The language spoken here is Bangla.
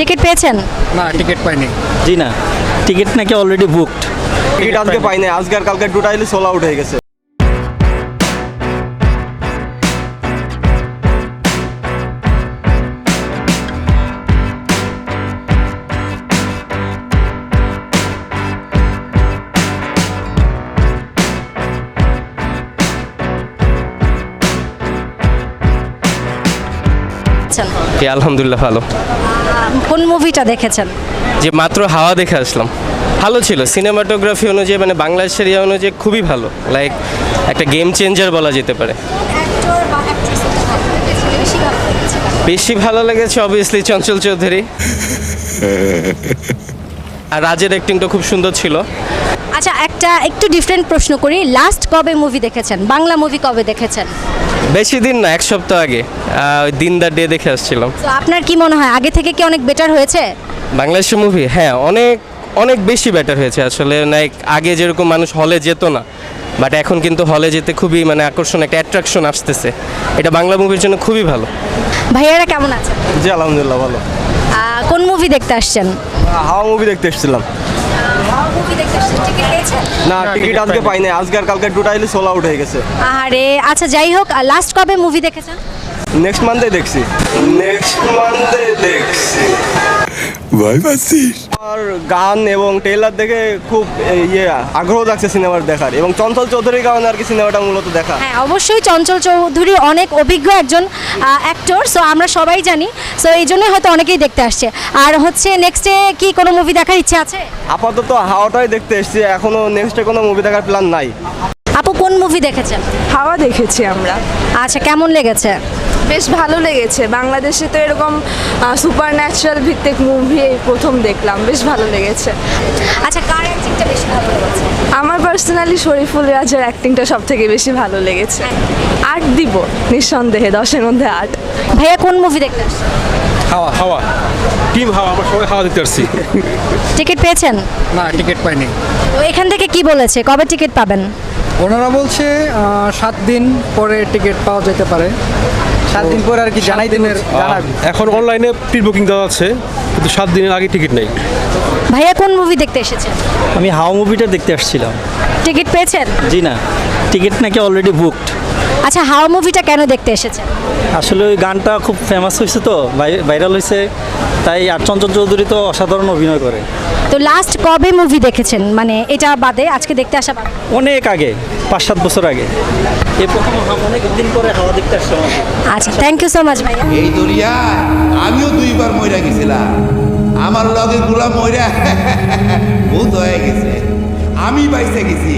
টিকিট পেয়েছেন? না, টিকিট পাইনি। জি না, টিকিট নাকি অলরেডি বুকড। টিকিট আজকে পাই নাই, আজকে আর কালকে টোটালি সোল আউট হয়ে গেছে। আলহামদুলিল্লাহ ভালো। কোন মুভিটা দেখেছেন? যে মাত্র হাওয়া দেখে আসলাম, ভালো ছিল। সিনেমাটোগ্রাফি অনুযায়ী মানে বাংলাদেশের ইয়ে অনুযায়ী খুবই ভালো, লাইক একটা গেম চেঞ্জার বলা যেতে পারে। বেশি ভালো লেগেছে অবভিয়াসলি চঞ্চল চৌধুরী, আর রাজের অ্যাক্টিংটা খুব সুন্দর ছিল। আচ্ছা, একটা একটু ডিফারেন্ট প্রশ্ন করি, লাস্ট কবে মুভি দেখেছেন? বাংলা মুভি কবে দেখেছেন? বেশি দিন না, এক সপ্তাহ আগে ওই দিন দা ডে দেখে আসছিলাম। তো আপনার কি মনে হয় আগে থেকে কি অনেক বেটার হয়েছে? বাংলাদেশের মুভি হ্যাঁ অনেক অনেক বেশি বেটার হয়েছে আসলে। লাইক আগে যেরকম মানুষ হলে যেত না, বাট এখন কিন্তু হলে যেতে খুবই মানে আকর্ষণ, একটা অ্যাট্রাকশন আসতেছে। এটা বাংলা মুভির জন্য খুবই ভালো। ভাইয়ারা কেমন আছেন? জি আলহামদুলিল্লাহ ভালো। কোন মুভি দেখতে আসছেন? হাওয়া মুভি দেখতে এসেছিলাম। মুভি দেখতে আসছেন, টিকিট পেয়েছেন? না, টিকিট আজকে পাই নাই, আজকে আর কালকে টোটালি সোল আউট হয়ে গেছে। আরে আচ্ছা, যাই হোক, লাস্ট কবে মুভি দেখেছেন? নেক্সট মান্থে দেখছি। ভয় পাচ্ছিস? আর গান এবং ট্রেলার দেখে খুব আগ্রহ লাগছে সিনেমার দেখার, এবং চঞ্চল চৌধুরীর কারণে আর কি সিনেমাটা মূলত দেখা। হ্যাঁ, অবশ্যই চঞ্চল চৌধুরী অনেক অভিজ্ঞ একজন অ্যাক্টর, সো আমরা সবাই জানি, সো এই জন্যই হয়তো অনেকেই দেখতে আসছে। আর হচ্ছে নেক্সটে কি কোনো মুভি দেখার ইচ্ছে আছে? আপাতত হাওয়াটাই দেখতে এসেছি, এখনো নেক্সটে কোনো মুভি দেখার প্ল্যান নাই। আপু কোন মুভি দেখেছেন? হাওয়া দেখেছি আমরা। আচ্ছা, কেমন লেগেছে? বেশ ভালো লেগেছে। বাংলাদেশে তো এরকম সুপার ন্যাচারাল ভিত্তিক মুভি প্রথম দেখলাম, বেশ ভালো লেগেছে। আচ্ছা, কার অ্যাক্টিংটা বেশি ভালো লেগেছে? আমার পার্সোনালি শরীফুল রাজের অ্যাক্টিংটা সব থেকে বেশি ভালো লেগেছে। 8 দিব নিঃসন্দেহে, 10-এর মধ্যে 8। ভাইয়া কোন মুভি দেখতে আসছেন? হাওয়া। হাওয়া, টিম হাওয়া, আমরা সবাই হাওয়া দেখতে আসছি। টিকিট পেয়েছেন? না, টিকিট পাইনি। তো এখান থেকে কি বলেছে, কবে টিকিট পাবেন? ওনারা বলছে 7 দিন পরে টিকিট পাওয়া যেতে পারে। 7 দিন পরে আর কি জানাই দিনের জানাবি। এখন অনলাইনে প্রি বুকিং দেওয়া আছে, কিন্তু 7 দিনের আগে টিকিট নেই। ভাইয়া কোন মুভি দেখতে এসেছেন? আমি হাওয়া মুভিটা দেখতে আসছিলাম। টিকিট পেয়েছেন? জি না, টিকিট নাকি অলরেডি বুকড। আচ্ছা, হাওয়া মুভিটা কেন দেখতে এসেছেন? আসলে ওই গানটা খুব ফেমাস হয়েছে, তো ভাইরাল হয়েছে, তাই। আর চঞ্চল চৌধুরী তো অসাধারণ অভিনয় করে। তো লাস্ট কবে মুভি দেখেছেন, মানে এটা বাদে, আজকে দেখতে আসা বাদে? অনেক আগে, 5-7 বছর আগে। এই প্রথম অনেক দিন পরে হাওয়া দেখতে আসলাম। আচ্ছা, থ্যাংক ইউ সো মাচ ভাইয়া। এই দরিয়া আমিও 2বার মইরা গেছিলাম, আমার লগে গুলা মইরা ভূত হয়ে গেছে, আমি বাইসে গেছি।